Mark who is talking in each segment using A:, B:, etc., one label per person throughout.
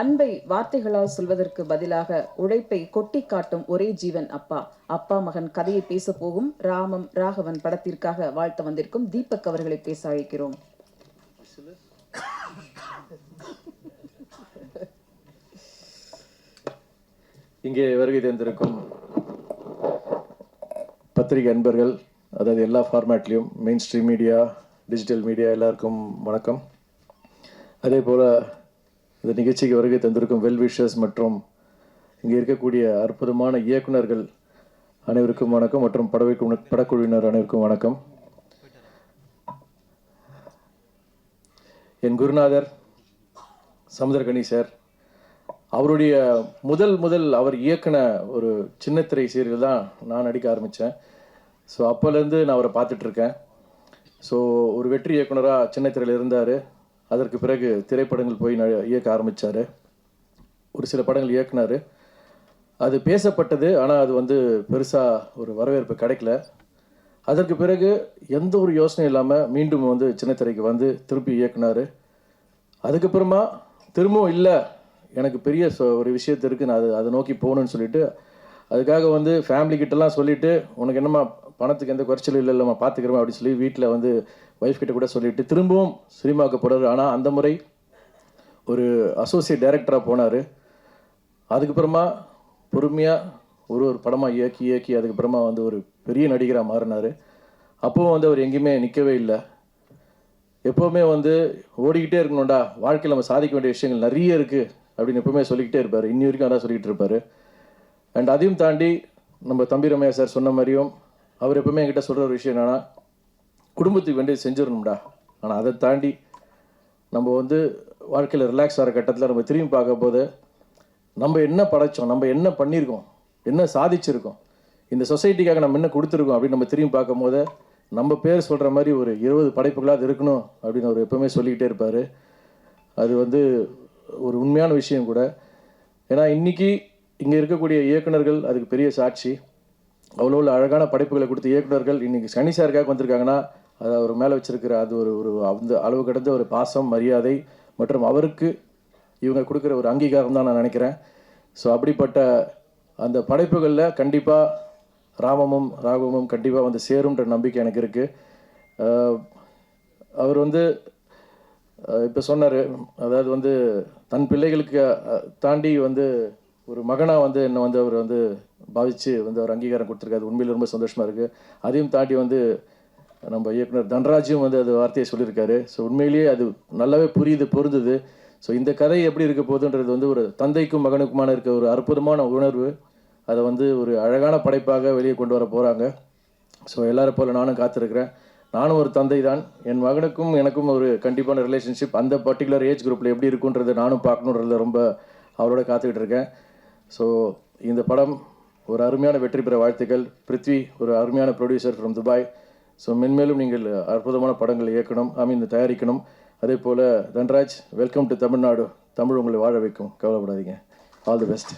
A: அன்பை வார்த்தைகளால் சொல்வதற்கு பதிலாக உழைப்பை கொட்டி காட்டும் ஒரே ஜீவன் அப்பா. அப்பா மகன் கதையை பேச போகும் ராமம் ராகவன் படத்திற்காக வாழ்த்த வந்திருக்கும் தீபக் அவர்களை பேச அழைக்கிறோம்.
B: இங்கே வருகை தந்திருக்கும் பத்திரிகை அன்பர்கள், அதாவது எல்லா ஃபார்மேட்லேயும் mainstream media, digital media எல்லாருக்கும் வணக்கம். அதே போல் இந்த நிகழ்ச்சிக்கு வருகை தந்திருக்கும் வெல்விஷர்ஸ் மற்றும் இங்கே இருக்கக்கூடிய அற்புதமான இயக்குநர்கள் அனைவருக்கும் வணக்கம் மற்றும் படக்குழுவினர் அனைவருக்கும் வணக்கம். என் குருநாதர் சமுத்திரகனி சார், அவருடைய முதல் அவர் இயக்குன ஒரு சின்னத்திரை சீரியல் தான் நான் நடிக்க ஆரம்பித்தேன். ஸோ அப்போலேருந்து நான் அவரை பார்த்துட்ருக்கேன். ஸோ ஒரு வெற்றி இயக்குனராக சின்னத்திரையில் இருந்தார். அதற்கு பிறகு திரைப்படங்கள் போய் இயக்க ஆரம்பித்தார். ஒரு சில படங்கள் இயக்குனார். அது பேசப்பட்டது, ஆனால் அது பெருசாக ஒரு வரவேற்பு கிடைக்கல. அதற்கு பிறகு எந்த ஒரு யோசனையும் இல்லாமல் மீண்டும் சின்னத்திரைக்கு திருப்பி இயக்குனார். அதுக்கப்புறமா திரும்பவும் இல்லை, எனக்கு பெரிய ஒரு விஷயத்து இருக்குது, நான் அதை நோக்கி போகணுன்னு சொல்லிட்டு அதுக்காக ஃபேமிலிக்கிட்டலாம் சொல்லிவிட்டு, உனக்கு என்னம்மா பணத்துக்கு எந்த குறைச்சலும் இல்லைம்மா பார்த்துக்கிறோமா அப்படின்னு சொல்லி வீட்டில் ஒய்ஃப் கிட்ட கூட சொல்லிவிட்டு திரும்பவும் சினிமாவுக்கு போனார். ஆனால் அந்த முறை ஒரு அசோசியேட் டைரக்டராக போனார். அதுக்கப்புறமா பொறுமையாக ஒரு படமாக இயக்கி அதுக்கப்புறமா ஒரு பெரிய நடிகராக மாறினார். அப்போவும் அவர் எங்கேயுமே நிற்கவே இல்லை. எப்போவுமே ஓடிக்கிட்டே இருக்கணும்டா, வாழ்க்கையில் நம்ம சாதிக்க வேண்டிய விஷயங்கள் நிறைய இருக்குது அப்படின்னு எப்பவுமே சொல்லிக்கிட்டே இருப்பார். இன்னி வரைக்கும் அதான் சொல்லிக்கிட்டு இருப்பார். அண்ட் அதையும் தாண்டி நம்ம தம்பி ரமையா சார் சொன்ன மாதிரியும் அவர் எப்பவுமே என்கிட்ட சொல்கிற ஒரு விஷயம் என்னென்னா, குடும்பத்துக்கு வேண்டியது செஞ்சிடணும்டா. ஆனால் அதை தாண்டி நம்ம வாழ்க்கையில் ரிலாக்ஸ் ஆகிற கட்டத்தில் நம்ம திரும்பி பார்க்க போது நம்ம என்ன படைச்சோம், நம்ம என்ன பண்ணியிருக்கோம், என்ன சாதிச்சிருக்கோம், இந்த சொசைட்டிக்காக நம்ம என்ன கொடுத்துருக்கோம் அப்படின்னு நம்ம திரும்பி பார்க்கும் போது நம்ம பேர் சொல்கிற மாதிரி ஒரு 20 படைப்புகளாக இருக்கணும் அப்படின்னு அவர் எப்பவுமே சொல்லிக்கிட்டே இருப்பார். அது ஒரு உண்மையான விஷயம் கூட. ஏன்னா இன்றைக்கி இங்கே இருக்கக்கூடிய இயக்குநர்கள் அதுக்கு பெரிய சாட்சி. அவ்வளோ அழகான படைப்புகளை கொடுத்த இயக்குநர்கள் இன்றைக்கி சனி சாருக்காக வந்திருக்காங்கன்னா அது அவர் மேலே வச்சுருக்கிற அது ஒரு அந்த அளவு கடந்த ஒரு பாசம், மரியாதை மற்றும் அவருக்கு இவங்க கொடுக்குற ஒரு அங்கீகாரம் தான் நான் நினைக்கிறேன். ஸோ அப்படிப்பட்ட அந்த படைப்புகளில் கண்டிப்பாக ராமமும் ராகவமும் கண்டிப்பாக சேரும்ன்ற நம்பிக்கை எனக்கு இருக்குது. அவர் இப்போ சொன்னார், அதாவது தன் பிள்ளைகளுக்கு தாண்டி ஒரு மகனாக என்னை அவர் பாவித்து அவர் அங்கீகாரம் கொடுத்துருக்காரு. உண்மையில் ரொம்ப சந்தோஷமாக இருக்குது. அதையும் தாண்டி நம்ம இயக்குனர் தன்ராஜும் அது வார்த்தையை சொல்லியிருக்காரு. ஸோ உண்மையிலேயே அது நல்லாவே பொருந்துது. ஸோ இந்த கதை எப்படி இருக்க போகுதுன்றது ஒரு தந்தைக்கும் மகனுக்குமான இருக்க ஒரு அற்புதமான உணர்வு. அதை ஒரு அழகான படைப்பாக வெளியே கொண்டு வர போகிறாங்க. ஸோ எல்லாரும் போல் நானும் காத்திருக்கிறேன். நானும் ஒரு தந்தை தான். என் மகனுக்கும் எனக்கும் ஒரு கண்டிப்பான ரிலேஷன்ஷிப் அந்த பர்டிகுலர் ஏஜ் குரூப்பில் எப்படி இருக்குன்றதை நானும் பார்க்கணுன்றத ரொம்ப அவரோட காத்துக்கிட்டு இருக்கேன். ஸோ இந்த படம் ஒரு அருமையான வெற்றி பெற வாழ்த்துக்கள். பிருத்வி ஒரு அருமையான ப்ரொடியூசர் ஃப்ரம் துபாய். ஸோ மென்மேலும் நீங்கள் அற்புதமான படங்கள் இயக்கணும், தயாரிக்கணும். அதே போல் தன்ராஜ், வெல்கம் டு தமிழ்நாடு. தமிழ் உங்களை வாழ வைக்கும், கவலைப்படாதீங்க. All the best.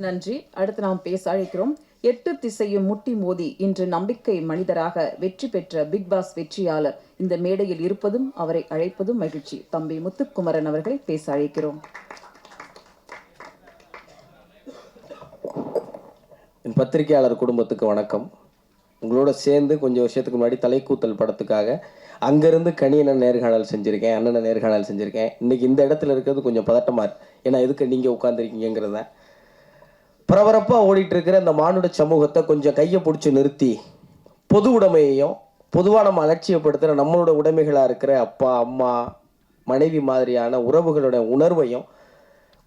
A: நன்றி. அடுத்து நாம் பேச அழைக்கிறோம். 8 திசையும் முட்டி மோதி இன்று நம்பிக்கை மனிதராக வெற்றி பெற்ற பிக் பாஸ் வெற்றியாளர். இந்த மேடையில் இருப்பதும் அவரை அழைப்பதும் மகிழ்ச்சி. தம்பி முத்துக்குமரன் அவர்களை பேச அழைக்கிறோம்.
C: என் பத்திரிகையாளர் குடும்பத்துக்கு வணக்கம். உங்களோட சேர்ந்து கொஞ்சம் வருஷத்துக்கு முன்னாடி தலைக்கூத்தல் படத்துக்காக அங்கேருந்து கணியண்ணன் நேர்காணல் செஞ்சுருக்கேன், அண்ணனை நேர்காணல் செஞ்சுருக்கேன். இன்றைக்கி இந்த இடத்துல இருக்கிறது கொஞ்சம் பதட்டமாக இருக்கு. ஏன்னா எதுக்கு நீங்கள் உட்காந்துருக்கீங்கிறத பரபரப்பாக ஓடிட்டு இருக்கிற இந்த மானுட சமூகத்தை கொஞ்சம் கையை பிடிச்சி நிறுத்தி பொது உடைமையையும் பொதுவாக நம்ம அலட்சியப்படுத்துகிற நம்மளோட உடைமைகளாக இருக்கிற அப்பா அம்மா மனைவி மாதிரியான உறவுகளோட உணர்வையும்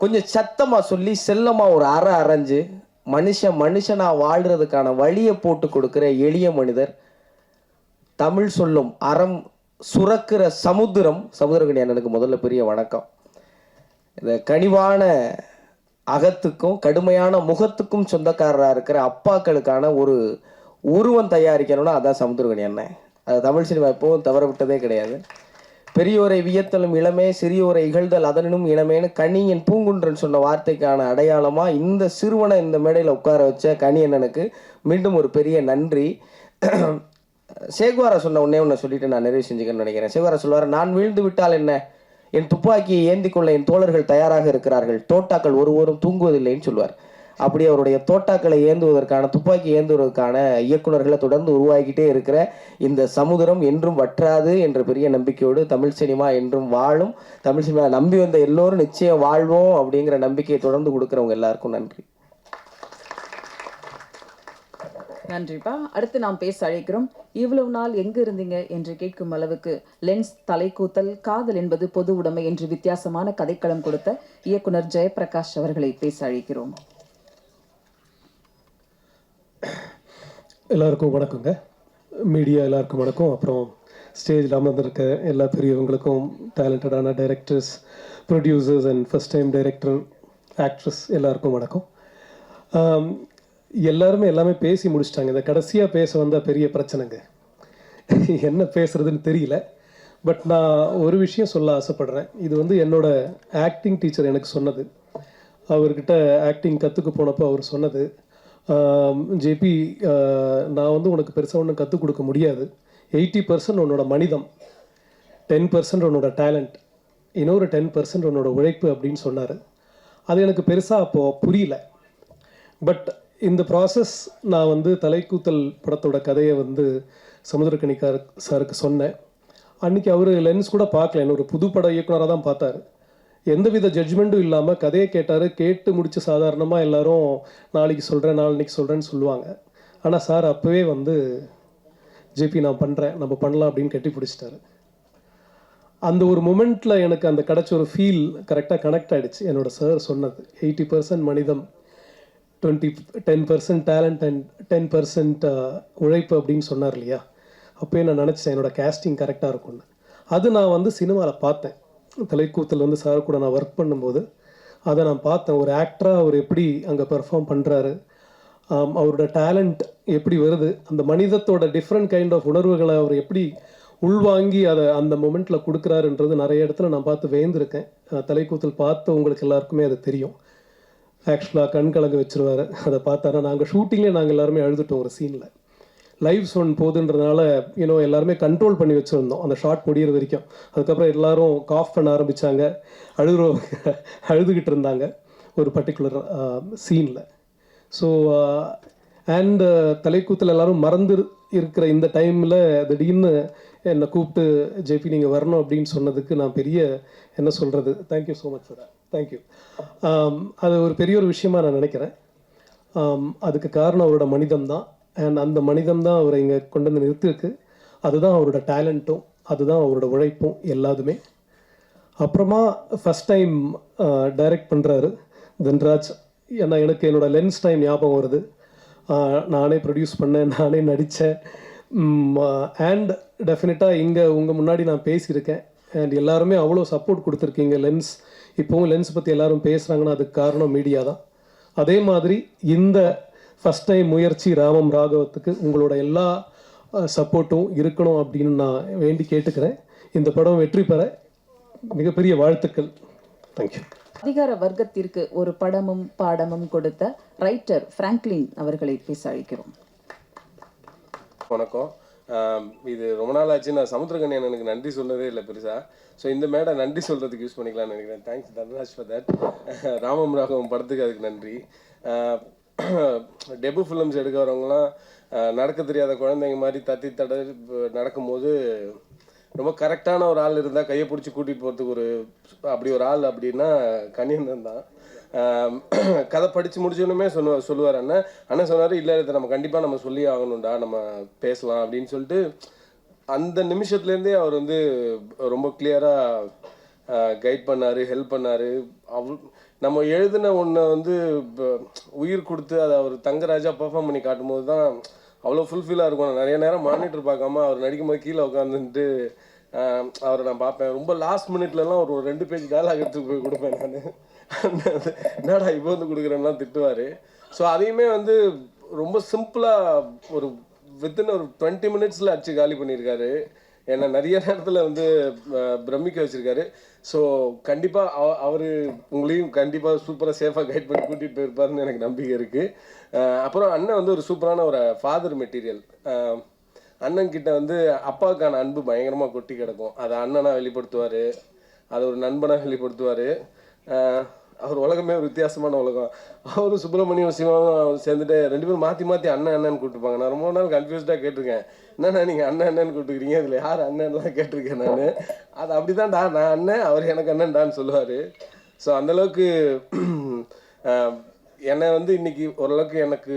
C: கொஞ்சம் சத்தமாக சொல்லி செல்லமாக ஒரு அரைஞ்சு மனுஷனாக வாழ்கிறதுக்கான வழியை போட்டு கொடுக்குற எளிய மனிதர், தமிழ் சொல்லும் அறம் சுரக்கிற சமுத்திரகனி அண்ணனுக்கு முதல்ல பெரிய வணக்கம். இந்த கனிவான அகத்துக்கும் கடுமையான முகத்துக்கும் சொந்தக்காரராக இருக்கிற அப்பாக்களுக்கான ஒரு உருவம் தயாரிக்கணும்னா அதான் சமுத்திரகனி அண்ணன். அது தமிழ் சினிமா எப்பவும் தவற விட்டதே கிடையாது. பெரியோரை வியத்தலும் இளமே, சிறியோரை இகழ்தல் அதனும் இளமேன்னு கனியன் பூங்குன்றன் சொன்ன வார்த்தைக்கான அடையாளமாக இந்த சிறுவனை இந்த மேடையில் உட்கார வச்ச கனி அண்ணனுக்கு மீண்டும் ஒரு பெரிய நன்றி. சேகுவாரா சொன்ன ஒன்னே ஒன்று சொல்லிட்டு நான் நிறைவு செஞ்சுக்கணும்னு நினைக்கிறேன். சேகுவாரா சொல்லுவார், நான் வீழ்ந்து விட்டால் என்ன, என் துப்பாக்கியை ஏந்தி கொள்ள என் தோழர்கள் தயாராக இருக்கிறார்கள், தோட்டாக்கள் ஒருவரும் தூங்குவதில்லைன்னு சொல்லுவார். அப்படி அவருடைய தோட்டாக்களை ஏந்துவதற்கான, துப்பாக்கி ஏந்துவதற்கான இயக்குநர்களை தொடர்ந்து உருவாக்கிட்டே இருக்கிற இந்த சமுதிரம் என்றும் வற்றாது என்ற பெரிய நம்பிக்கையோடு தமிழ் சினிமா என்றும் வாழும். தமிழ் சினிமா நம்பி வந்த எல்லோரும் நிச்சயம் வாழ்வோம் அப்படிங்கிற நம்பிக்கையை தொடர்ந்து கொடுக்குறவங்க எல்லாருக்கும் நன்றி.
A: நன்றிப்பா. அடுத்து நாம் பேச அழைக்கிறோம். இவ்வளவு நாள் எங்க இருந்தீங்க என்று கேட்கும் அளவுக்கு லென்ஸ், தலைக்கூத்தல், காதல் என்பது பொது உடைமை என்று வித்தியாசமான கதைக்களம் கொடுத்த இயக்குனர் ஜெயபிரகாஷ் அவர்களை பேச அழைக்கிறோம்.
D: எல்லாருக்கும் வணக்கங்க. மீடியா எல்லாருக்கும் வணக்கம். அப்புறம் ஸ்டேஜில் அமர்ந்திருக்க எல்லா பெரியவங்களுக்கும், டேலண்டடான directors, producers and first time director, actress எல்லாருக்கும் வணக்கம். எல்லாருமே எல்லாமே பேசி முடிச்சிட்டாங்க. இந்த கடைசியாக பேச வந்தால் பெரிய பிரச்சனைங்க, என்ன பேசுறதுன்னு தெரியல. பட் நான் ஒரு விஷயம் சொல்ல ஆசைப்படுறேன். இது வந்து என்னோட ஆக்டிங் டீச்சர் எனக்கு சொன்னது. அவர்கிட்ட ஆக்டிங் கற்றுக்க போனப்போ அவர் சொன்னது, ஜேபி, நான் வந்து உனக்கு பெருசாக ஒன்றும் கற்றுக் கொடுக்க முடியாது. 80% உன்னோட மனிதம், 10% உன்னோட டேலண்ட், இன்னொரு 10% உன்னோட உழைப்பு அப்படின்னு சொன்னார். அது எனக்கு பெருசாக அப்போது புரியல. பட் இந்த ப்ராசஸ் நான் வந்து தலைக்கூத்தல் படத்தோட கதையை வந்து சமுத்திரக்கனி சாருக்கு சொன்னேன். அன்றைக்கி அவர் லென்ஸ் கூட பார்க்கல, என்ன ஒரு புது பட இயக்குனராக தான் பார்த்தாரு. எந்தவித ஜட்ஜ்மெண்ட்டும் இல்லாமல் கதையை கேட்டார். கேட்டு முடிச்சு சாதாரணமாக எல்லாரும் நாளைக்கு சொல்கிறேன், நாளைக்கு சொல்கிறேன்னு சொல்லுவாங்க. ஆனால் சார் அப்போவே வந்து, ஜேபி நான் பண்ணுறேன், நம்ம பண்ணலாம் அப்படின்னு கட்டி பிடிச்சிட்டாரு. அந்த ஒரு மொமெண்ட்டில் எனக்கு அந்த கிடச்ச ஒரு ஃபீல் கரெக்டாக கனெக்ட் ஆகிடுச்சு. என்னோடய சார் சொன்னது 80% மனிதம், 10% டேலண்ட் அண்ட் 10% உழைப்பு அப்படின்னு சொன்னார் இல்லையா. அப்போயே நான் நினச்சேன் என்னோடய கேஸ்டிங் கரெக்டாக இருக்கும்னு. அது நான் வந்து சினிமாவில் பார்த்தேன். தலைக்கூத்தல் வந்து சார் கூட நான் ஒர்க் பண்ணும்போது அதை நான் பார்த்தேன். ஒரு ஆக்டராக அவர் எப்படி அங்கே பெர்ஃபார்ம் பண்ணுறாரு, அவரோட டேலண்ட் எப்படி வருது, அந்த மனிதத்தோட டிஃப்ரெண்ட் கைண்ட் ஆஃப் உணர்வுகளை அவர் எப்படி உள்வாங்கி அதை அந்த மொமெண்ட்டில் கொடுக்குறாருன்றது நிறைய இடத்துல நான் பார்த்து வேந்திருக்கேன். தலைக்கூத்தல் பார்த்து உங்களுக்கு எல்லாருக்குமே அது தெரியும். ஆக்சுவலாக கண் கலங்க வச்சுருவார். அதை பார்த்தாரா நாங்கள் ஷூட்டிங்லேயே நாங்கள் எல்லாருமே அழுதுட்டோம். ஒரு சீனில் லைவ் சவுண்ட் போகுதுன்றதுனால எல்லாருமே கண்ட்ரோல் பண்ணி வச்சுருந்தோம் அந்த ஷார்ட் முடிகிற வரைக்கும். அதுக்கப்புறம் எல்லாரும் காஃப் பண்ண ஆரம்பித்தாங்க, அழுதுகிட்டு இருந்தாங்க ஒரு பர்டிகுலர் சீனில். ஸோ அண்ட் தலைக்கூத்தில் எல்லோரும் மறந்து இருக்கிற இந்த டைமில் திடீர்னு என்னை கூப்பிட்டு, ஜேபி நீங்கள் வரணும் அப்படின்னு சொன்னதுக்கு நான் பெரிய என்ன சொல்கிறது, thank you so much sir, thank you. அது ஒரு பெரிய ஒரு விஷயமாக நான் நினைக்கிறேன். அதுக்கு காரணம் அவரோட மனிதம் தான். அண்ட் அந்த மனிதம் தான் அவரை இங்கே கொண்டு வந்து நிறுத்திருக்கு. அதுதான் அவரோட டேலண்ட்டும், அதுதான் அவரோட உழைப்பும் எல்லாத்துமே. அப்புறமா ஃபஸ்ட் டைம் டைரக்ட் பண்ணுறாரு தன்ராஜ். ஏன்னா எனக்கு என்னோடய லென்ஸ் டைம் ஞாபகம் வருது. நானே ப்ரொடியூஸ் பண்ணேன், நானே நடித்தேன். அண்ட் டெஃபினட்டாக இங்கே உங்கள் முன்னாடி நான் பேசியிருக்கேன். அண்ட் எல்லாருமே அவ்வளோ சப்போர்ட் கொடுத்துருக்கீங்க. லென்ஸ் இப்போவும் லென்ஸ் பற்றி எல்லாரும் பேசுகிறாங்கன்னா அதுக்கு காரணம் மீடியா தான். அதே மாதிரி இந்த ஃபஸ்ட் டைம் முயற்சி ராமம் ராகவத்துக்கு உங்களோட எல்லா சப்போர்ட்டும் இருக்கணும் அப்படின்னு நான் வேண்டி கேட்டுக்கிறேன். இந்த படம் வெற்றி பெற மிகப்பெரிய வாழ்த்துக்கள். தேங்க்யூ.
A: அதிகார வர்க்கத்திற்கு ஒரு படமும் பாடமும் கொடுத்த ரைட்டர் பிராங்க்லின் அவர்களை பேச அழைக்கிறோம்.
E: வணக்கம். இது ரொம்ப நாள் ஆச்சு, நான் சமுத்திரக்கனி எனக்கு நன்றி சொன்னதே இல்லை பெருசாக. ஸோ இந்த மேடை நன்றி சொல்கிறதுக்கு யூஸ் பண்ணிக்கலாம்னு நினைக்கிறேன். Thanks Dhanraj for that. ராமம் ராகவம் படத்துக்கு அதுக்கு நன்றி. டெபு ஃபிலிம்ஸ் எடுக்க வரவங்களாம் நடக்க தெரியாத குழந்தைங்க மாதிரி தத்தி தட நடக்கும்போது ரொம்ப கரெக்டான ஒரு ஆள் இருந்தால் கையை பிடிச்சி கூட்டிகிட்டு போகிறதுக்கு அப்படி ஒரு ஆள் அப்படின்னா கனியன் தான். கதை படித்து முடிச்சோன்னுமே சொல்லுவார் அண்ணன் சொன்னார், இல்லை இதை நம்ம கண்டிப்பாக நம்ம சொல்லி ஆகணும்டா, நம்ம பேசலாம் அப்படின்னு சொல்லிட்டு அந்த நிமிஷத்துலேருந்தே அவர் வந்து ரொம்ப கிளியராக கைட் பண்ணார், ஹெல்ப் பண்ணார். நம்ம எழுதின ஒன்றை வந்து உயிர் கொடுத்து அதை அவர் தங்கராஜா பர்ஃபார்ம் பண்ணி காட்டும்போது தான் அவ்வளோ ஃபுல்ஃபில்லாக இருக்கும். நான் நிறைய நேரம் மானிட்டர் பார்க்காம அவர் நடிக்கும்போது கீழே உட்காந்துட்டு அவரை நான் பார்ப்பேன். ரொம்ப லாஸ்ட் மினிட்லலாம் ஒரு 2 பேஜ் டயலாக் எடுத்துகிட்டு போய் கொடுப்பேன் நான். என்னடா இப்போ வந்து கொடுக்குறேன்னா திட்டுவார். ஸோ அதையுமே வந்து ரொம்ப சிம்பிளாக ஒரு வித்தின் ஒரு 20 மினிட்ஸில் அடிச்சு காலி பண்ணியிருக்காரு. என்னை நிறைய நேரத்தில் வந்து பிரமிக்க வச்சுருக்காரு. ஸோ கண்டிப்பாக அவர் உங்களையும் கண்டிப்பாக சூப்பராக சேஃபாக கைட் பண்ணி கூட்டிகிட்டு போயிருப்பாருன்னு எனக்கு நம்பிக்கை இருக்குது. அப்புறம் அண்ணன் வந்து ஒரு சூப்பரான ஒரு ஃபாதர் மெட்டீரியல். அண்ணன்கிட்ட வந்து அப்பாவுக்கான அன்பு பயங்கரமாக கொட்டி கிடக்கும். அதை அண்ணனாக வெளிப்படுத்துவார். அதை ஒரு நண்பனாக வெளிப்படுத்துவார். அவர் உலகமே ஒரு வித்தியாசமான உலகம். அவரும் சுப்பிரமணியம் சிவாவும் சேர்ந்துட்டு 2 பேரும் மாற்றி மாற்றி அண்ணன் அண்ணன்னு கூப்பிட்டுப்பாங்க. நான் ரொம்ப நாள் கன்ஃபியூஸ்டாக கேட்டிருக்கேன், என்னண்ணா நீங்கள் அண்ணன் அண்ணன்னு கூப்பிட்டுக்கிறீங்க, இதில் யார் அண்ணன்லாம் கேட்டிருக்கேன் நான். அது அப்படி தான்டா, நான் அண்ணன், அவர் எனக்கு அண்ணன்டான்னு சொல்லுவார். ஸோ அந்தளவுக்கு என்னை வந்து இன்னைக்கு ஓரளவுக்கு எனக்கு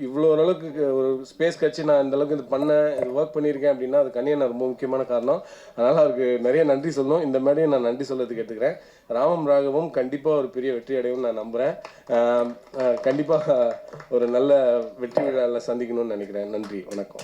E: இவ்வளோ ஓரளவுக்கு ஒரு ஸ்பேஸ் கிடச்சி நான் இந்தளவுக்கு இது பண்ணேன், இது ஒர்க் பண்ணியிருக்கேன் அப்படின்னா அது கனியன் ரொம்ப முக்கியமான காரணம். அதனால் அவருக்கு நிறைய நன்றி சொல்லணும். இந்த மேடையை நான் நன்றி சொல்லத்துக்கு கேட்டுக்கிறேன். ராமம் ராகவும் கண்டிப்பாக ஒரு பெரிய வெற்றி அடையும் நான் நம்புகிறேன். கண்டிப்பாக ஒரு நல்ல வெற்றி விழாவில் சந்திக்கணும்னு நினைக்கிறேன். நன்றி, வணக்கம்.